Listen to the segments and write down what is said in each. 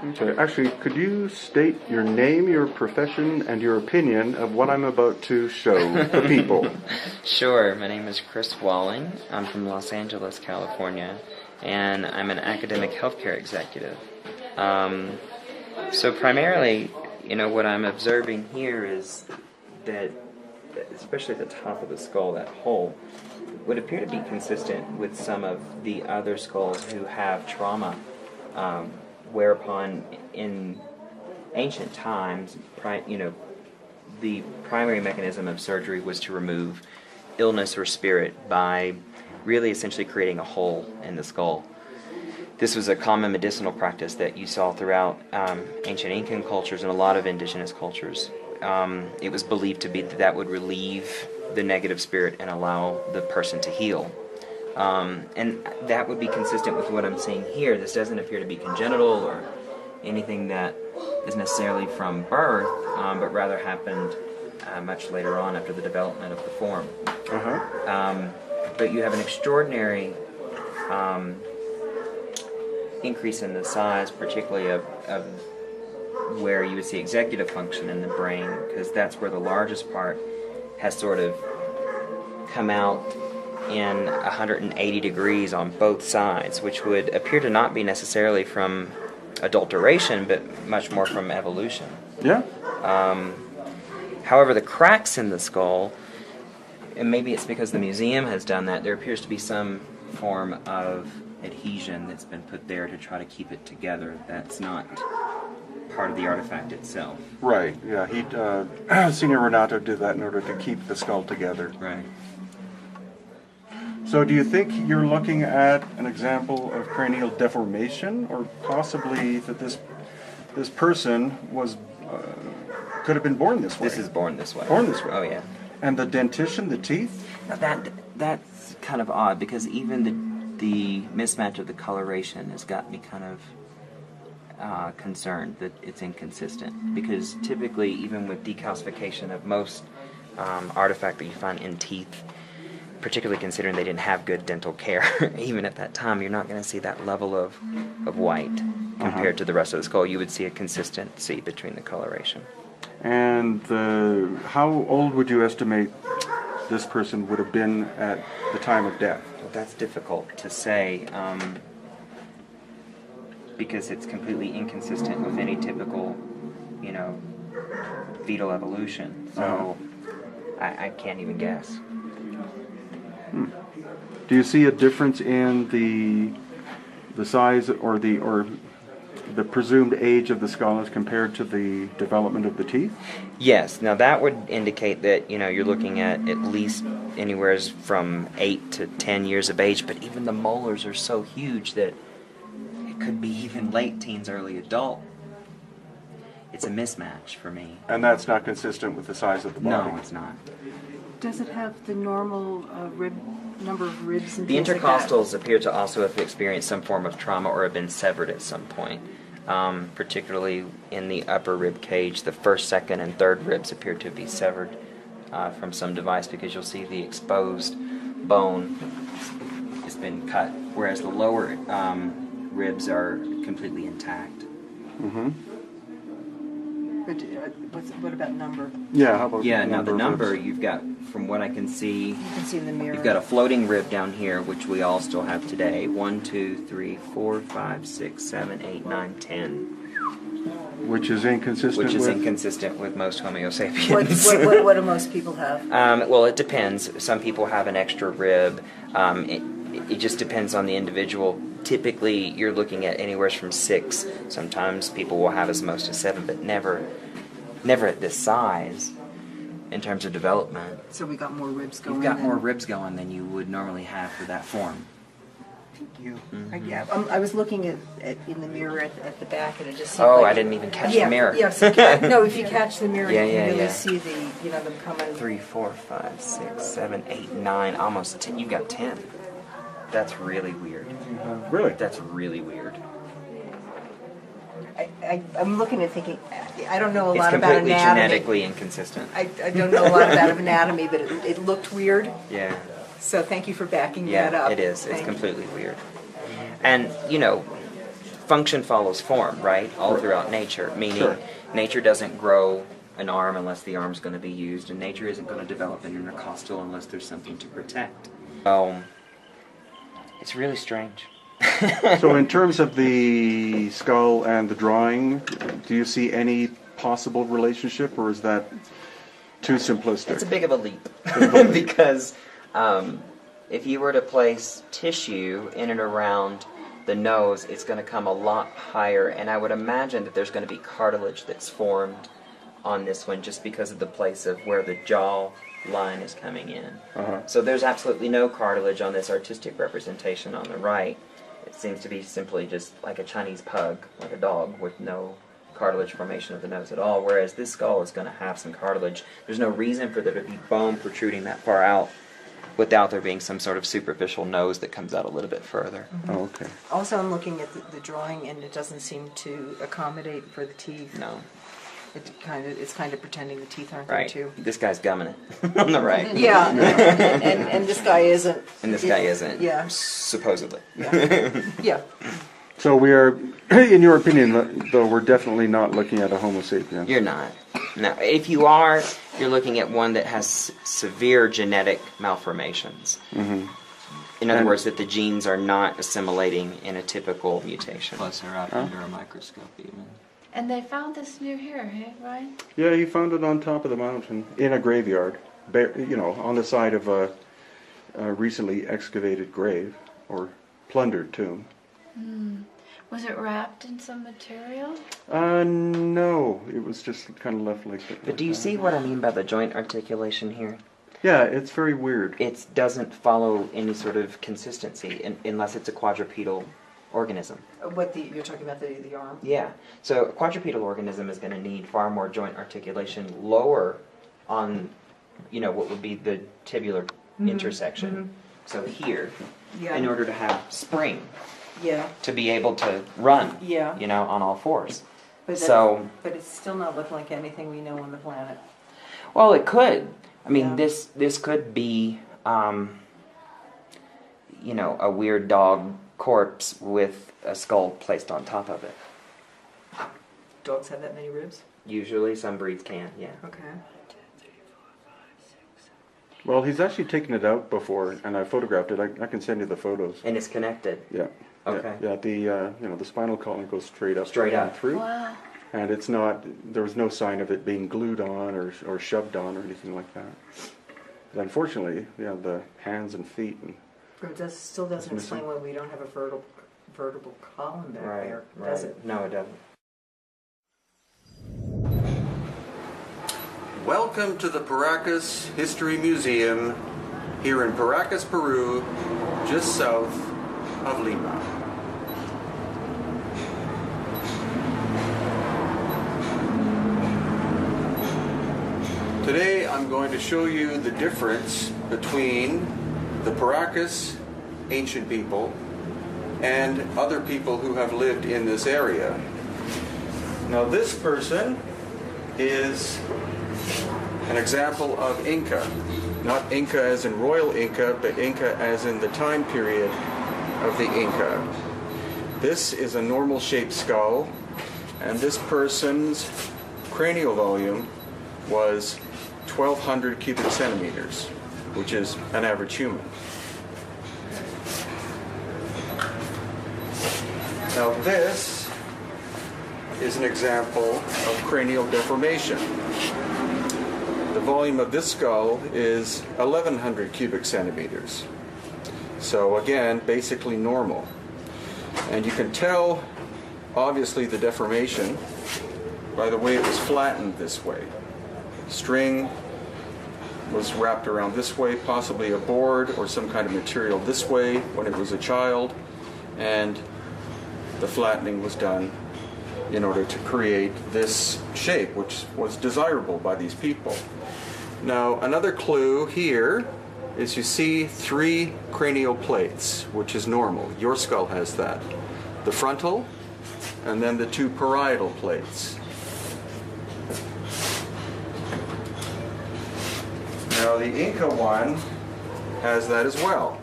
Okay, actually, could you state your name, your profession, and your opinion of what I'm about to show the people? Sure, my name is Chris Walling. I'm from Los Angeles, California, and I'm an academic healthcare executive. So primarily, what I'm observing here is that, especially at the top of the skull, that hole, would appear to be consistent with some of the other skulls who have trauma, whereupon in ancient times, the primary mechanism of surgery was to remove illness or spirit by really essentially creating a hole in the skull. This was a common medicinal practice that you saw throughout ancient Incan cultures and a lot of indigenous cultures. It was believed to be that would relieve the negative spirit and allow the person to heal. And that would be consistent with what I'm seeing here. This doesn't appear to be congenital or anything that is necessarily from birth, but rather happened much later on after the development of the form. But you have an extraordinary increase in the size, particularly of where you would see executive function in the brain, because that's where the largest part has sort of come out in 180 degrees on both sides, which would appear to not be necessarily from adulteration, but much more from evolution. Yeah. However, the cracks in the skull, and maybe it's because the museum has done that, there appears to be some form of adhesion that's been put there to try to keep it together. That's not part of the artifact itself. Right, yeah. Senior Renato did that in order to keep the skull together. Right. So do you think you're looking at an example of cranial deformation, or possibly that this person was could have been born this way? This is born this way. Born this way. Oh, yeah. And the dentition, the teeth? Now that's kind of odd, because even the mismatch of the coloration has got me kind of concerned that it's inconsistent, because typically, even with decalcification of most artifact that you find in teeth, particularly considering they didn't have good dental care, even at that time, you're not going to see that level of white compared to the rest of the skull. You would see a consistency between the coloration. And how old would you estimate this person would have been at the time of death? Well, that's difficult to say, because it's completely inconsistent with any typical, fetal evolution. So I can't even guess. Do you see a difference in the size or the presumed age of the skull as compared to the development of the teeth? Yes. Now that would indicate that you're looking at least anywhere from 8 to 10 years of age. But even the molars are so huge that it could be even late teens, early adult. It's a mismatch for me. And that's not consistent with the size of the body? No, it's not. Does it have the normal number of ribs and The things like intercostals appear to also have experienced some form of trauma or have been severed at some point. Particularly in the upper rib cage, the first, second, and third ribs appear to be severed from some device, because you'll see the exposed bone has been cut, whereas the lower ribs are completely intact. What about number? Yeah, how about the number ribs? you've got, from what I can see, You can see in the mirror. you've got a floating rib down here, which we all still have today. 1, 2, 3, 4, 5, 6, 7, 8, 9, 10. Which is inconsistent with most Homo sapiens. What do most people have? Well, it depends. Some people have an extra rib. It just depends on the individual. Typically, you're looking at anywhere from 6. Sometimes people will have as most as 7, but never at this size in terms of development. So we got more ribs going. You've got more ribs going than you would normally have for that form. Thank you. I was looking at in the mirror at the back, and it just seemed Oh, like I didn't even catch the mirror. Yes. No, if you catch the mirror, you can really see them coming. 3, 4, 5, 6, 7, 8, 9, almost 10. You've got 10. That's really weird. Really? That's really weird. I'm looking and thinking, I don't know a It's lot about completely anatomy. genetically inconsistent. I don't know a lot about anatomy, but it looked weird. Yeah. So thank you for backing that up. Yeah, it is. It's Thank you. completely weird. And, function follows form, right? All throughout nature, meaning Sure. nature doesn't grow an arm unless the arm's going to be used, and nature isn't going to develop an intercostal unless there's something to protect. It's really strange. So in terms of the skull and the drawing, do you see any possible relationship, or is that too simplistic? It's a big of a leap because if you were to place tissue in and around the nose, it's going to come a lot higher, and I would imagine that there's going to be cartilage that's formed on this one just because of the place of where the jaw line is coming in. So there's absolutely no cartilage on this artistic representation on the right. It seems to be simply just like a Chinese pug, like a dog, with no cartilage formation of the nose at all, whereas this skull is going to have some cartilage. There's no reason for there to be bone protruding that far out without there being some sort of superficial nose that comes out a little bit further. Oh, okay. Also, I'm looking at the drawing, and it doesn't seem to accommodate for the teeth. No. It's kind of pretending the teeth aren't Right. there too. This guy's gumming it on the right. Yeah, and this guy isn't. And this guy isn't. Yeah. Supposedly. Yeah. So we are, in your opinion, though, we're definitely not looking at a Homo sapien. You're not. No. If you are, you're looking at one that has severe genetic malformations. In other words, that the genes are not assimilating in a typical mutation. Plus, they're out under a microscope even. And they found this near here, hey, Ryan? Yeah, he found it on top of the mountain in a graveyard, on the side of a recently excavated grave or plundered tomb. Was it wrapped in some material? No, it was just kind of left like that. But do you see what I mean by the joint articulation here? Yeah, it's very weird. It doesn't follow any sort of consistency unless it's a quadrupedal organism. You're talking about the arm? Yeah. So a quadrupedal organism is going to need far more joint articulation lower on, what would be the tibular intersection. So here, Yeah. in order to have spring, Yeah. to be able to run, Yeah. on all fours. But but it's still not looking like anything we know on the planet. Well, it could. I mean, Yeah. this could be, a weird dog corpse with a skull placed on top of it. Dogs have that many ribs? Usually, some breeds can, yeah. Okay. Well, he's actually taken it out before, and I photographed it. I can send you the photos. And it's connected. Yeah. Okay. Yeah, the spinal column goes straight up. Straight and up. through. Wow. And it's not, there was no sign of it being glued on or shoved on or anything like that. But unfortunately, the hands and feet and It still doesn't It's missing. explain why we don't have a vertebral column back Right, there, right. does it? No, it doesn't. Welcome to the Paracas History Museum here in Paracas, Peru, just south of Lima. Today I'm going to show you the difference between the Paracas ancient people and other people who have lived in this area. Now this person is an example of Inca. Not Inca as in royal Inca, but Inca as in the time period of the Inca. This is a normal shaped skull, and this person's cranial volume was 1,200 cubic centimeters, which is an average human. Now this is an example of cranial deformation. The volume of this skull is 1,100 cubic centimeters. So again, basically normal. And you can tell, obviously, the deformation by the way it was flattened this way. String was wrapped around this way, possibly a board or some kind of material this way when it was a child, and the flattening was done in order to create this shape, which was desirable by these people. Now, another clue here is you see 3 cranial plates, which is normal. Your skull has that. The frontal, and then the 2 parietal plates. Now, the Inca one has that as well.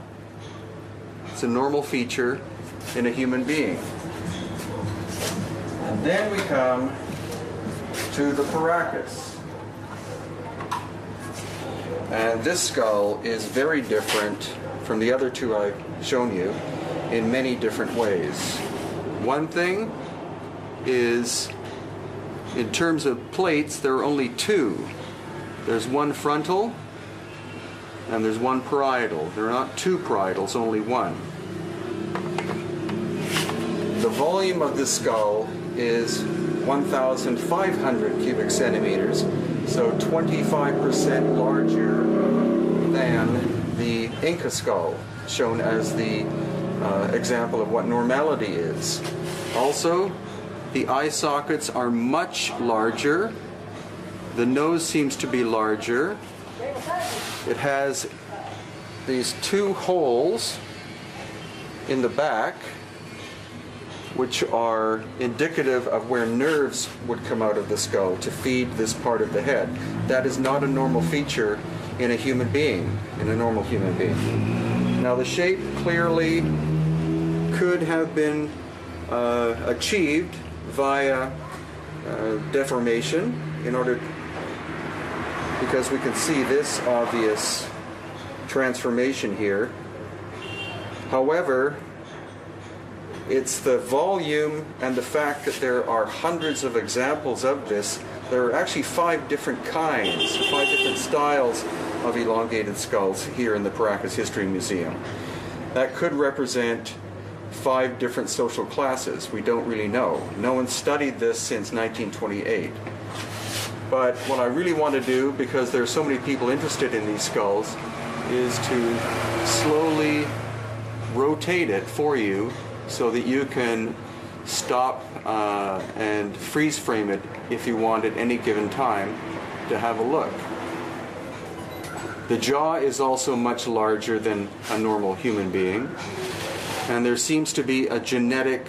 It's a normal feature in a human being. And then we come to the Paracas. And this skull is very different from the other two I've shown you in many different ways. One thing is, in terms of plates, there are only two. There's one frontal and there's one parietal. There are not two parietals, only one. The volume of this skull is 1,500 cubic centimeters, so 25% larger than the Inca skull, shown as the example of what normality is. Also, the eye sockets are much larger. The nose seems to be larger. It has these two holes in the back, which are indicative of where nerves would come out of the skull to feed this part of the head. That is not a normal feature in a human being, in a normal human being. Now, the shape clearly could have been achieved via deformation, in order, because we can see this obvious transformation here. However, it's the volume and the fact that there are hundreds of examples of this. There are actually 5 different kinds, 5 different styles of elongated skulls here in the Paracas History Museum. That could represent 5 different social classes. We don't really know. No one studied this since 1928. But what I really want to do, because there are so many people interested in these skulls, is to slowly rotate it for you so that you can stop and freeze frame it if you want at any given time to have a look. The jaw is also much larger than a normal human being, and there seems to be a genetic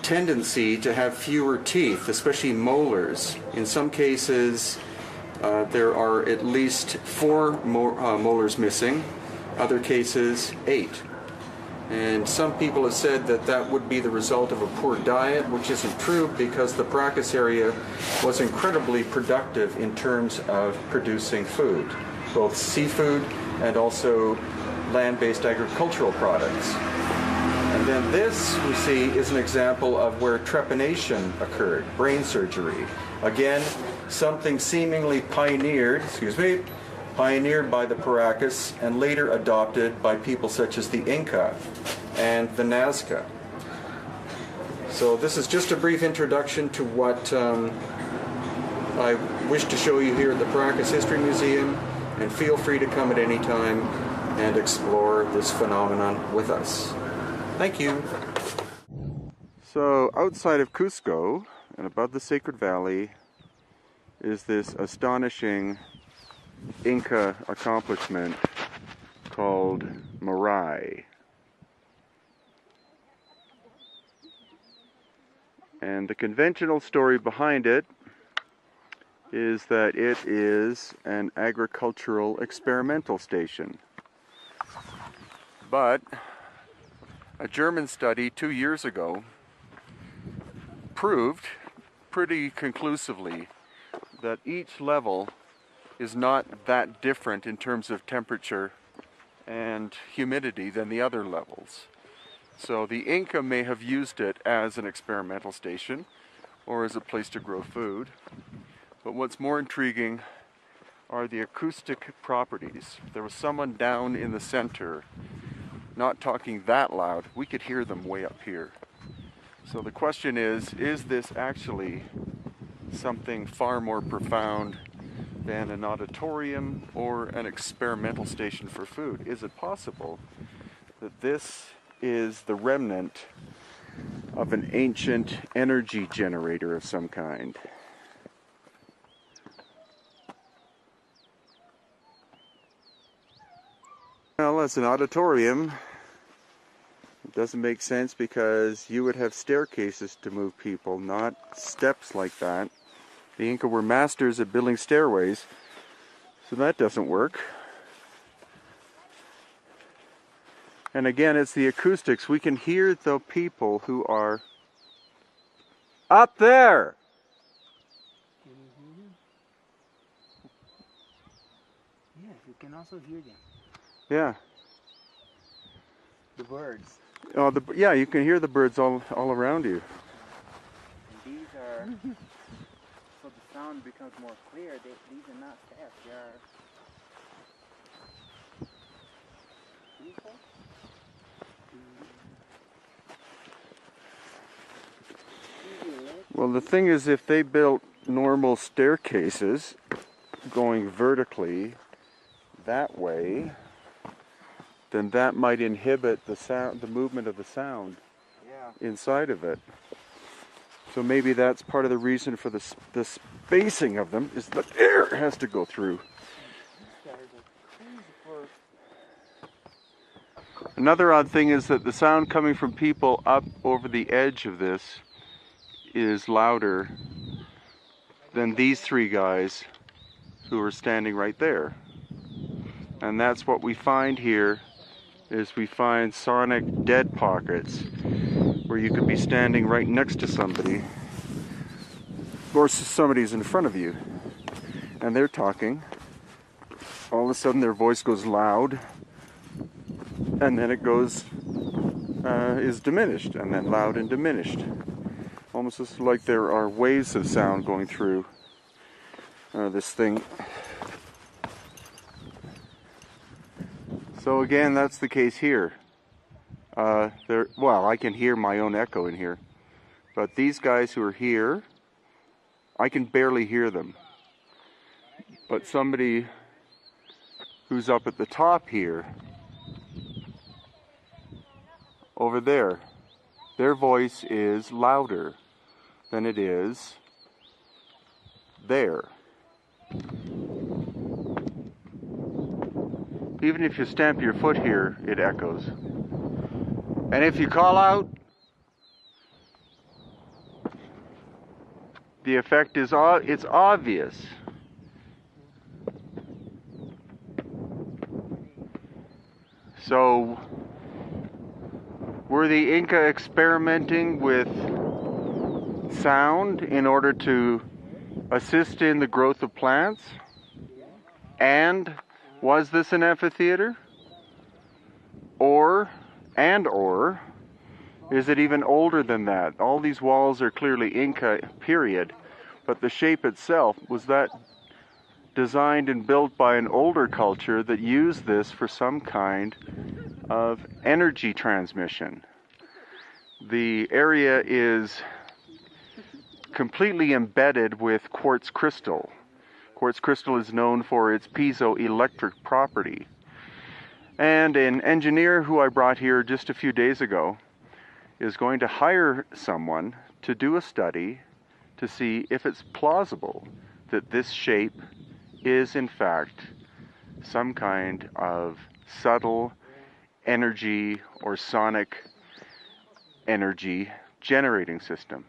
tendency to have fewer teeth, especially molars. In some cases, there are at least 4 molars missing, other cases 8. And some people have said that that would be the result of a poor diet, which isn't true, because the Paracas area was incredibly productive in terms of producing food, both seafood and also land-based agricultural products. And then this, we see, is an example of where trepanation occurred, brain surgery. Again, something seemingly pioneered by the Paracas and later adopted by people such as the Inca and the Nazca. So this is just a brief introduction to what I wish to show you here at the Paracas History Museum, and feel free to come at any time and explore this phenomenon with us. Thank you. So outside of Cusco and above the Sacred Valley is this astonishing Inca accomplishment called Marae. And the conventional story behind it is that it is an agricultural experimental station. But a German study 2 years ago proved pretty conclusively that each level is not that different in terms of temperature and humidity than the other levels. So the Inca may have used it as an experimental station or as a place to grow food. But what's more intriguing are the acoustic properties. There was someone down in the center not talking that loud. We could hear them way up here. So the question is this actually something far more profound than an auditorium or an experimental station for food? Is it possible that this is the remnant of an ancient energy generator of some kind? Well, as an auditorium, it doesn't make sense, because you would have staircases to move people, not steps like that. The Inca were masters at building stairways, so that doesn't work. And again, it's the acoustics. We can hear the people who are up there. Yes, you can also hear them. Yeah. The birds. Oh, yeah, you can hear the birds all around you. And these are, so the sound becomes more clear. These are not fast. They are. Well, the thing is, if they built normal staircases going vertically that way, then that might inhibit the sound, the movement of the sound inside of it. So maybe that's part of the reason for the spacing of them, is that air has to go through. Another odd thing is that the sound coming from people up over the edge of this is louder than these three guys who are standing right there. And that's what we find here, is we find sonic dead pockets where you could be standing right next to somebody, or somebody's in front of you and they're talking. All of a sudden their voice goes loud, and then it goes is diminished, and then loud and diminished. Almost as like there are waves of sound going through this thing. So again, that's the case here. Well, I can hear my own echo in here, but these guys who are here, I can barely hear them. But somebody who's up at the top here, over there, their voice is louder than it is there. Even if you stamp your foot here, it echoes. And if you call out, the effect is it's obvious. So, were the Inca experimenting with sound in order to assist in the growth of plants? And was this an amphitheater? Or is it even older than that? All these walls are clearly Inca period, but the shape itself, was that designed and built by an older culture that used this for some kind of energy transmission? The area is completely embedded with quartz crystal. Quartz crystal is known for its piezoelectric property. And an engineer who I brought here just a few days ago is going to hire someone to do a study to see if it's plausible that this shape is in fact some kind of subtle energy or sonic energy generating system.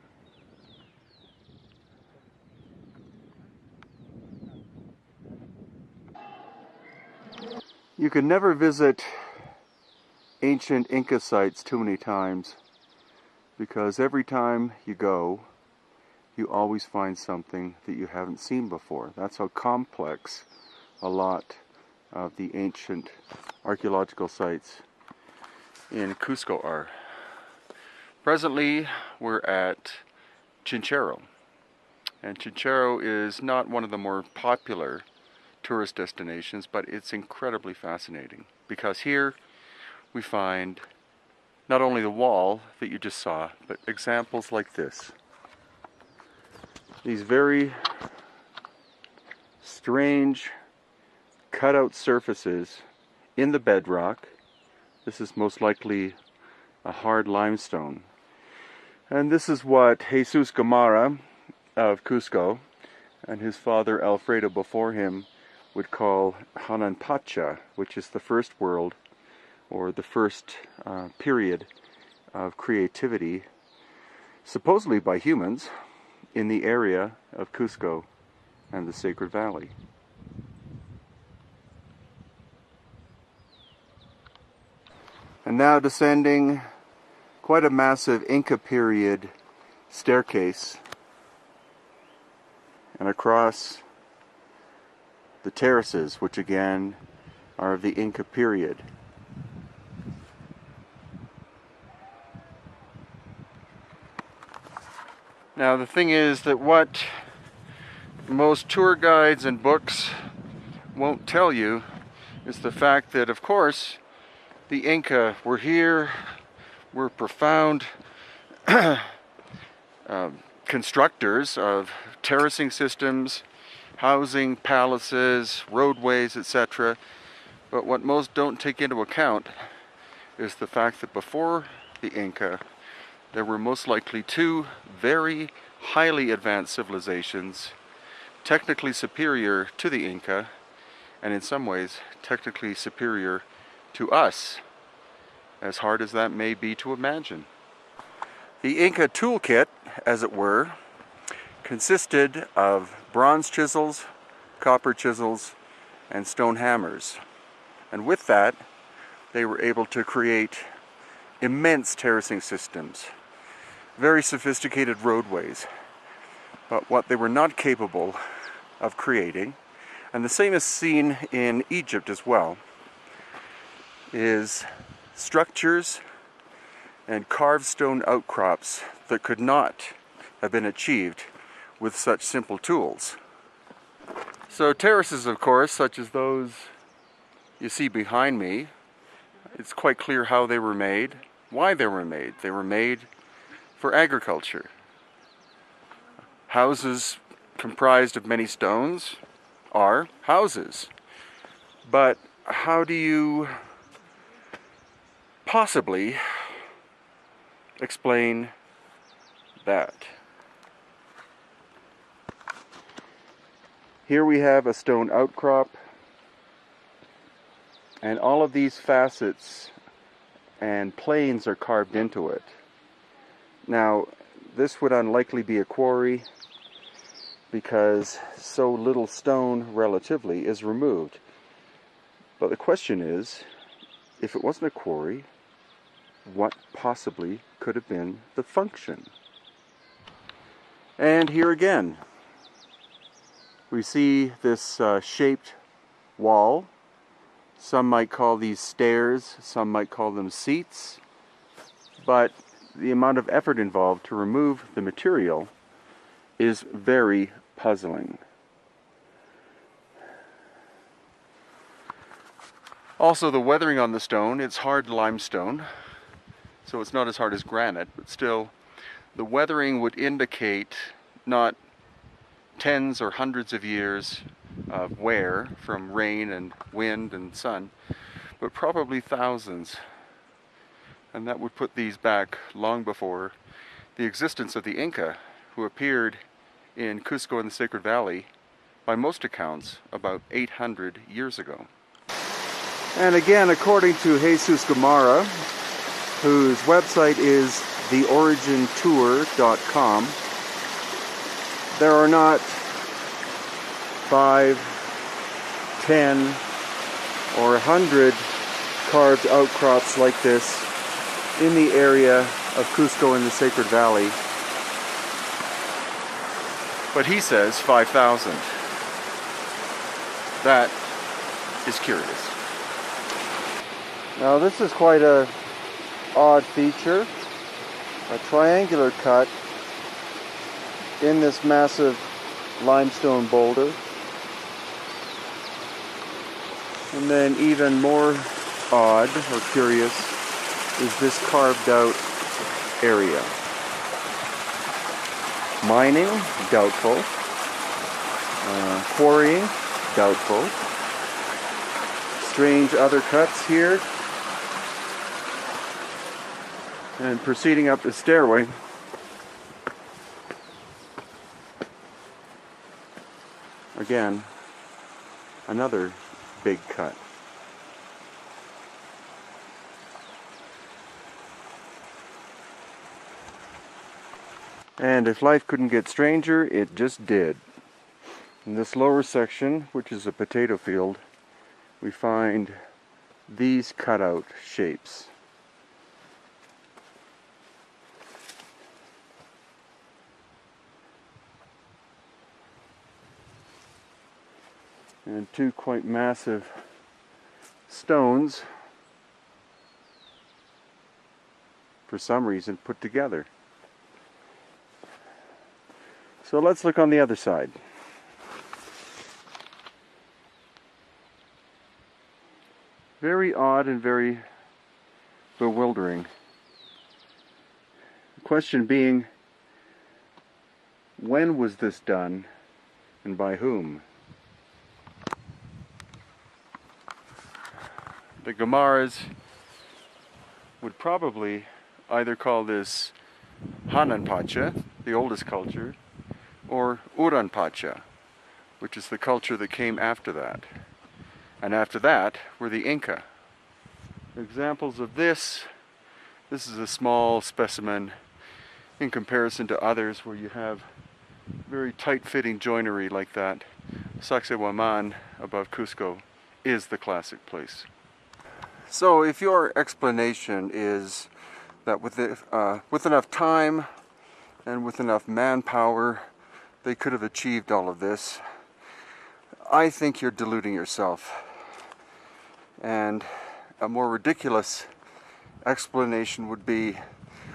You can never visit ancient Inca sites too many times, because every time you go, you always find something that you haven't seen before. That's how complex a lot of the ancient archaeological sites in Cusco are. Presently, we're at Chinchero. And Chinchero is not one of the more popular tourist destinations, but it's incredibly fascinating, because here we find not only the wall that you just saw, but examples like this. These very strange cutout surfaces in the bedrock. This is most likely a hard limestone. And this is what Jesus Gamarra of Cusco and his father Alfredo before him would call Hananpacha, which is the first world, or the first period of creativity, supposedly by humans, in the area of Cusco and the Sacred Valley. And now descending quite a massive Inca period staircase and across the terraces, which again are of the Inca period. Now the thing is that what most tour guides and books won't tell you is the fact that, of course, the Inca were here, were profound constructors of terracing systems, housing, palaces, roadways, etc. But what most don't take into account is the fact that before the Inca, there were most likely two very highly advanced civilizations, technically superior to the Inca, and in some ways technically superior to us, as hard as that may be to imagine. The Inca toolkit, as it were, consisted of bronze chisels, copper chisels, and stone hammers. And with that, they were able to create immense terracing systems, very sophisticated roadways. But what they were not capable of creating, and the same is seen in Egypt as well, is structures and carved stone outcrops that could not have been achieved with such simple tools. So terraces, of course, such as those you see behind me, it's quite clear how they were made, why they were made. They were made for agriculture. Houses comprised of many stones are houses. But how do you possibly explain that? Here we have a stone outcrop, and all of these facets and planes are carved into it. Now, this would unlikely be a quarry because so little stone relatively is removed. But the question is, if it wasn't a quarry, what possibly could have been the function? And here again, we see this shaped wall. Some might call these stairs, some might call them seats, but the amount of effort involved to remove the material is very puzzling. Also, the weathering on the stone, it's hard limestone, so it's not as hard as granite, but still, the weathering would indicate not tens or hundreds of years of wear from rain and wind and sun, but probably thousands. And that would put these back long before the existence of the Inca, who appeared in Cusco in the Sacred Valley, by most accounts, about 800 years ago. And again, according to Jesus Gamarra, whose website is theorigintour.com, there are not 5, 10, or 100 carved outcrops like this in the area of Cusco in the Sacred Valley. But he says 5,000. That is curious. Now this is quite a odd feature. A triangular cut in this massive limestone boulder. And then even more odd or curious is this carved out area. Mining, doubtful. Quarrying, doubtful. Strange other cuts here. And proceeding up the stairway, again, another big cut. And if life couldn't get stranger, it just did. In this lower section, which is a potato field, we find these cutout shapes. and two quite massive stones, for some reason, put together. So let's look on the other side. Very odd and very bewildering. The question being, when was this done and by whom? The Gemaras would probably either call this Hananpacha, the oldest culture, or Uranpacha, which is the culture that came after that. And after that were the Inca. Examples of this is a small specimen in comparison to others where you have very tight-fitting joinery like that. Sacsayhuaman above Cusco is the classic place. So if your explanation is that with enough time and with enough manpower they could have achieved all of this, I think you're deluding yourself. And a more ridiculous explanation would be,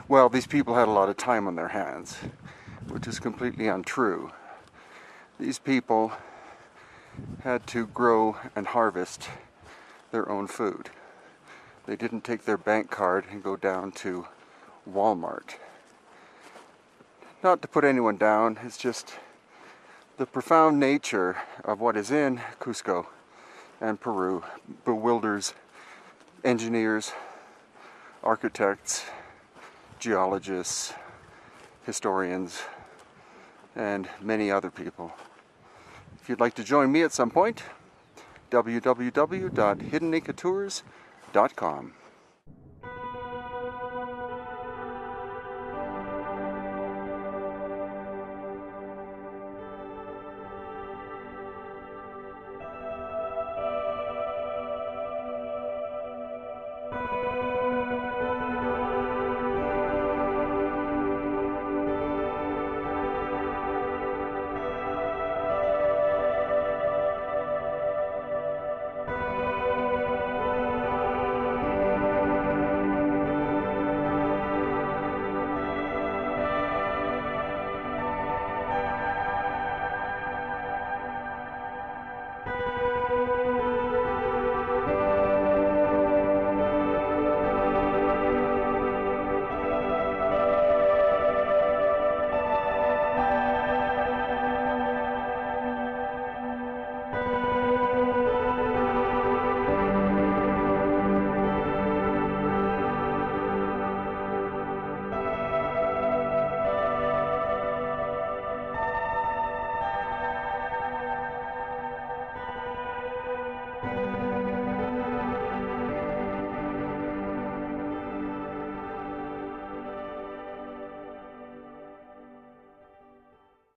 well, these people had a lot of time on their hands, which is completely untrue. These people had to grow and harvest their own food. They didn't take their bank card and go down to Walmart. Not to put anyone down, it's just the profound nature of what is in Cusco and Peru bewilders engineers, architects, geologists, historians, and many other people. If you'd like to join me at some point, www.hiddenincatours.com.